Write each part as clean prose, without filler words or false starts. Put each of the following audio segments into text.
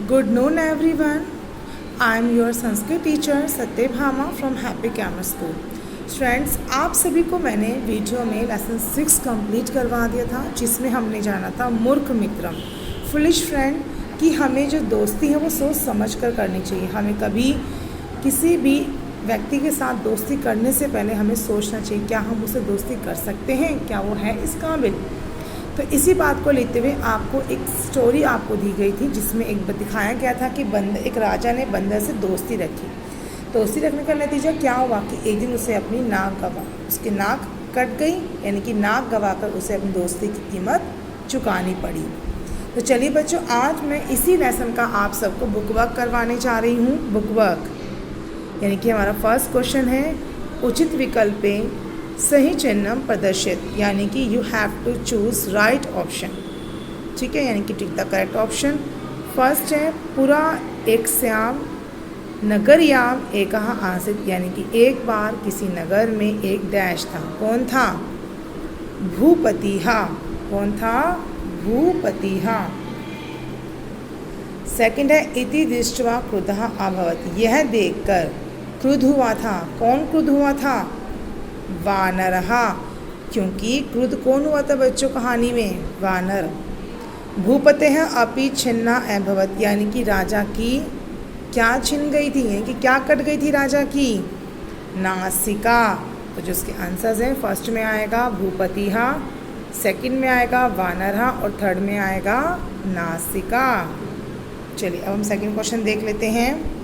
Good noon everyone. I am your Sanskrit teacher Satyabhama from happy camer school. Students, आप सभी को मैंने video में लेसन 6 कंप्लीट करवा दिया था, जिसमें हमने जाना था मूर्ख मित्रम, फुलिश फ्रेंड, कि हमें जो दोस्ती है वो सोच समझ कर करनी चाहिए। हमें कभी किसी भी व्यक्ति के साथ दोस्ती करने से पहले हमें सोचना चाहिए क्या हम उससे दोस्ती कर सकते हैं, क्या वो है इस काबिल। तो इसी बात को लेते हुए आपको एक स्टोरी आपको दी गई थी, जिसमें एक दिखाया गया था कि एक राजा ने बंदर से दोस्ती रखी। दोस्ती रखने का नतीजा क्या हुआ कि एक दिन उसे अपनी उसकी नाक कट गई, यानी कि नाक गंवाकर उसे अपनी दोस्ती की कीमत चुकानी पड़ी। तो चलिए बच्चों, आज मैं इसी लेसन का आप सबको बुक वर्क करवाने जा रही हूँ। बुक वर्क यानी कि हमारा फर्स्ट क्वेश्चन है, उचित विकल्पे सही चिन्ह प्रदर्शित, यानी कि you have to choose right option. ठीक है, यानी कि tick the correct option. First है, पुरा एक श्याम नगरयाम एकः आसीत्, यानी कि एक बार किसी नगर में एक डैश था। कौन था? भूपतिहा। कौन था? भूपतिहा। सेकंड है, इति दृष्ट्वा क्रुद्धः अभवत्, यह देखकर क्रुद्ध हुआ था। कौन क्रुद्ध हुआ था? वानरहा। क्योंकि क्रुद्ध कौन हुआ था बच्चों कहानी में? वानर। भूपतेः अपि छिन्ना अभवत्, यानी कि राजा की क्या छिन गई थी, यानी कि क्या कट गई थी राजा की? नासिका। तो जो उसके आंसर्स हैं, फर्स्ट में आएगा भूपतिहा, सेकंड में आएगा वानरहा और थर्ड में आएगा नासिका। चलिए अब हम सेकंड क्वेश्चन देख लेते हैं।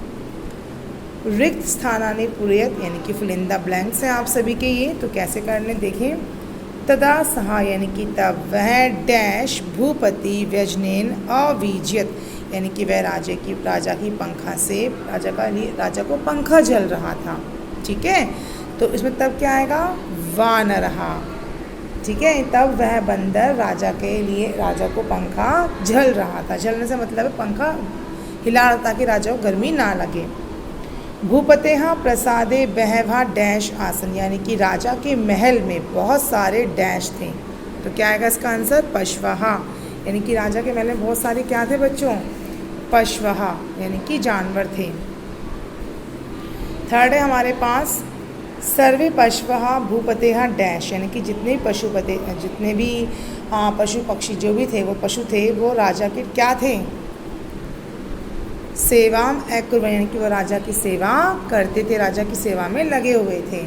रिक्त स्थानानि पूरयत, यानी कि फिल इन द ब्लैंक्स हैं आप सभी के ये, तो कैसे करने देखें। तदा सहा, यानी कि तब वह डैश भूपति व्यजनेन अवीज्यत, यानी कि वह राजा की पंखा से राजा को पंखा जल रहा था। ठीक है, तो इसमें तब क्या आएगा? वानरहा। ठीक है, तब वह बंदर राजा को पंखा झल रहा था। झलने से मतलब है पंखा हिला रहा, ताकि राजा को गर्मी ना लगे। भूपतेः प्रसादे बहवः डैश आसन, यानी कि राजा के महल में बहुत सारे डैश थे। तो क्या आएगा इसका आंसर? पशवः, यानी कि राजा के महल में बहुत सारे क्या थे बच्चों? पशवः, यानी कि जानवर थे। थर्ड है हमारे पास, सर्वे पशवः भूपतेः डैश, यानी कि जितने भी पशु पक्षी जो भी थे, वो पशु थे, वो राजा के क्या थे? सेवाम अकुर्वन्, यानी कि वो राजा की सेवा करते थे, राजा की सेवा में लगे हुए थे।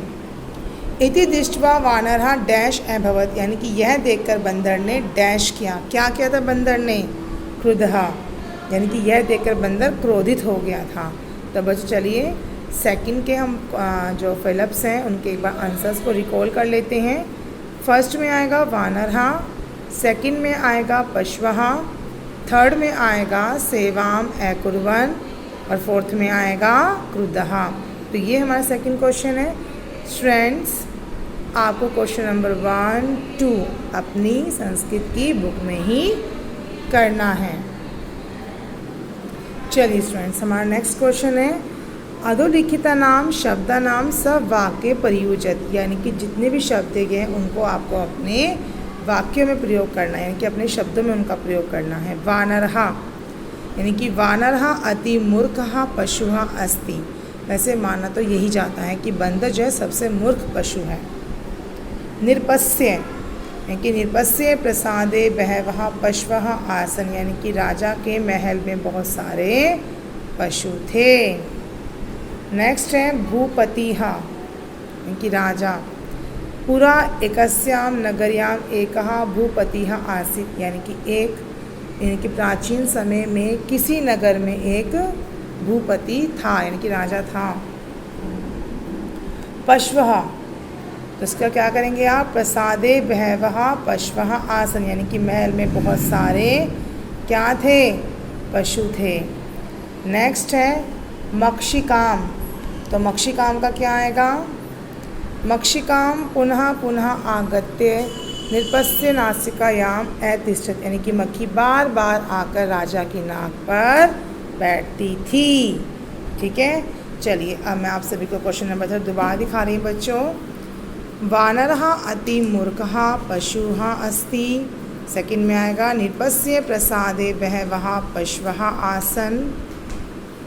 इति दृष्ट्वा वानरः डैश अभवत्, यानी कि यह देखकर बंदर ने डैश किया। क्या किया था बंदर ने? क्रुद्धः, यानी कि यह देखकर बंदर क्रोधित हो गया था। तो बच्चों चलिए सेकंड के हम जो फिलअप्स हैं उनके एक बार आंसर्स को रिकॉल कर लेते हैं। फर्स्ट में आएगा वानरः, सेकंड में आएगा पशवः, थर्ड में आएगा सेवाम अकुर्वन् और फोर्थ में आएगा क्रुद्धः। तो ये हमारा सेकंड क्वेश्चन है। स्टूडेंट्स, आपको क्वेश्चन नंबर 1, 2 अपनी संस्कृत की बुक में ही करना है। चलिए स्टूडेंट्स, हमारा नेक्स्ट क्वेश्चन है, अधोलिखितानां शब्दानां सवाक्ये प्रयुज्यत, यानी कि जितने भी शब्द दिए गए हैं उनको आपको अपने वाक्यों में प्रयोग करना है, यानी कि अपने शब्दों में उनका प्रयोग करना है। वानरहा, यानी कि वानरहा अति मूर्खः पशुः अस्ति, वैसे माना तो यही जाता है कि बंदर जो है सबसे मूर्ख पशु है। निरपस्य, यानी कि निरपस्य प्रसादे बहवः पशवः आसन, यानी कि राजा के महल में बहुत सारे पशु थे। नेक्स्ट है भूपतिः, यानी कि राजा। पुरा एकस्याम नगर्याम एकः भूपतिः आसीत्, यानी कि प्राचीन समय में किसी नगर में एक भूपति था, यानी कि राजा था। पशवः, तो इसका क्या करेंगे आप? प्रसादे बहवः पशवः आसन, यानी कि महल में बहुत सारे क्या थे? पशु थे। नेक्स्ट है मक्षिकाम, तो मक्षिकाम का क्या आएगा? मक्षिकाम पुनः पुनः आगत्य निरपस्य नासिकायाम अतिष्ठत्, यानी कि मक्खी बार बार आकर राजा की नाक पर बैठती थी। ठीक है, चलिए अब मैं आप सभी को क्वेश्चन नंबर 3 दोबारा दिखा रही हूँ बच्चों। वानरः अति मूर्खः पशुः अस्ति, सेकंड में आएगा निपस्य प्रसादे बहवः पशवः आसन।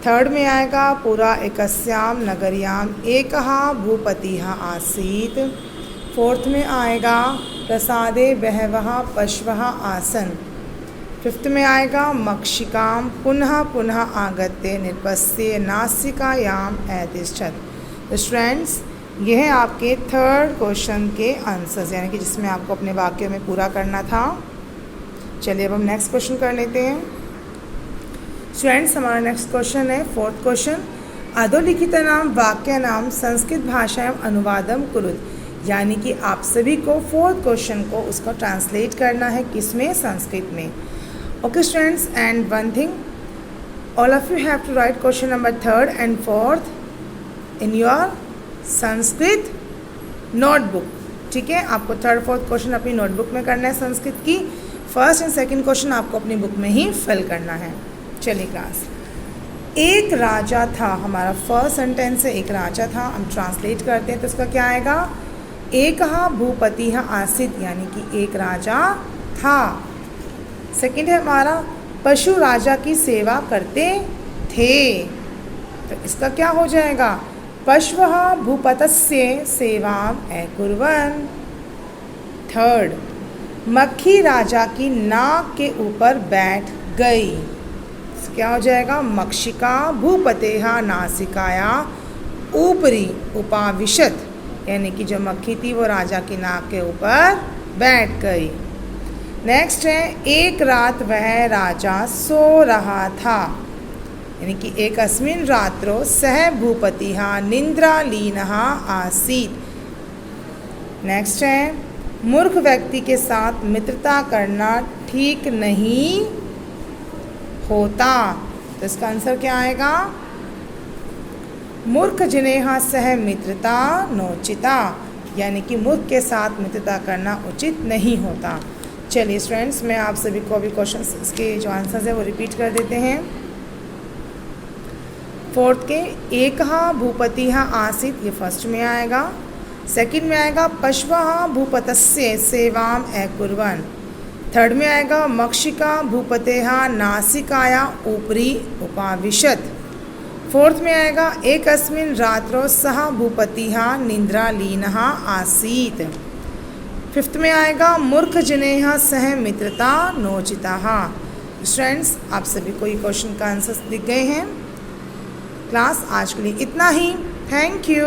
थर्ड में आएगा पुरा एकस्याम नगर्याम एकः भूपतिः आसीत्। फोर्थ में आएगा प्रसादे बहवः पशवः आसन। फिफ्थ में आएगा मक्षिकाम पुनः पुनः आगत्य नृपस्य नासिकायाम अतिष्ठत्। तो स्टूडेंट्स, ये है आपके थर्ड क्वेश्चन के आंसर्स, यानी कि जिसमें आपको अपने वाक्यों में पूरा करना था। चलिए अब हम नेक्स्ट क्वेश्चन कर लेते हैं। स्टूडेंट्स, हमारा नेक्स्ट क्वेश्चन है फोर्थ क्वेश्चन, अधोलिखितानां वाक्यानां संस्कृत भाषायां अनुवादम कुरुत। यानी कि आप सभी को फोर्थ क्वेश्चन को उसको ट्रांसलेट करना है, किसमें? संस्कृत में। Okay students, and one thing, all of you have to write question number third and fourth in your Sanskrit notebook. ठीक है, आपको थर्ड फोर्थ क्वेश्चन अपनी नोटबुक में करना है संस्कृत की। फर्स्ट एंड सेकंड क्वेश्चन आपको अपनी बुक में ही फिल करना है। चलिए क्लास, एक राजा था, हमारा फर्स्ट सेंटेंस है एक राजा था। हम ट्रांसलेट करते हैं तो उसका क्या आएगा? एकः भूपतिः आसीत्, यानी कि एक राजा था। सेकंड है हमारा पशु राजा की सेवा करते थे, तो इसका क्या हो जाएगा? पशवः भूपतस्य सेवाम् अकुर्वन्। थर्ड, मक्खी राजा की नाक के ऊपर बैठ गई, क्या हो जाएगा? मक्षिका भूपतेः नासिकाया ऊपरी उपाविशत, यानी कि जो मक्खी थी वो राजा की नाक के ऊपर बैठ गई। नेक्स्ट है एक रात वह राजा सो रहा था, यानी कि एकस्मिन् रात्रौ सः भूपतिः निद्रालीनः आसीत्। नेक्स्ट है मूर्ख व्यक्ति के साथ मित्रता करना ठीक नहीं होता, तो इसका आंसर क्या आएगा? मूर्ख जिनेह सह मित्रता नोचिता, यानी कि मूर्ख के साथ मित्रता करना उचित नहीं होता। चलिए स्टूडेंट्स, मैं आप सभी को अभी क्वेश्चन इसके जो आंसर्स है वो रिपीट कर देते हैं। फोर्थ के एकः भूपतिः आसीत्, ये फर्स्ट में आएगा। सेकंड में आएगा पशवः भूपतस्य सेवाम् अकुर्वन्। थर्ड में आएगा मक्षिका भूपतेः नासिकाया ऊपरी उपाविशत। फोर्थ में आएगा एकस्मिन् रात्रौ सः भूपतिः निद्रालीनः आसीत्। फिफ्थ में आएगा मूर्ख जिनेह सह मित्रता नोचिताः। स्टूडेंट्स, आप सभी को ये क्वेश्चन का आंसर्स दिख गए हैं। क्लास आज के लिए इतना ही। Thank you.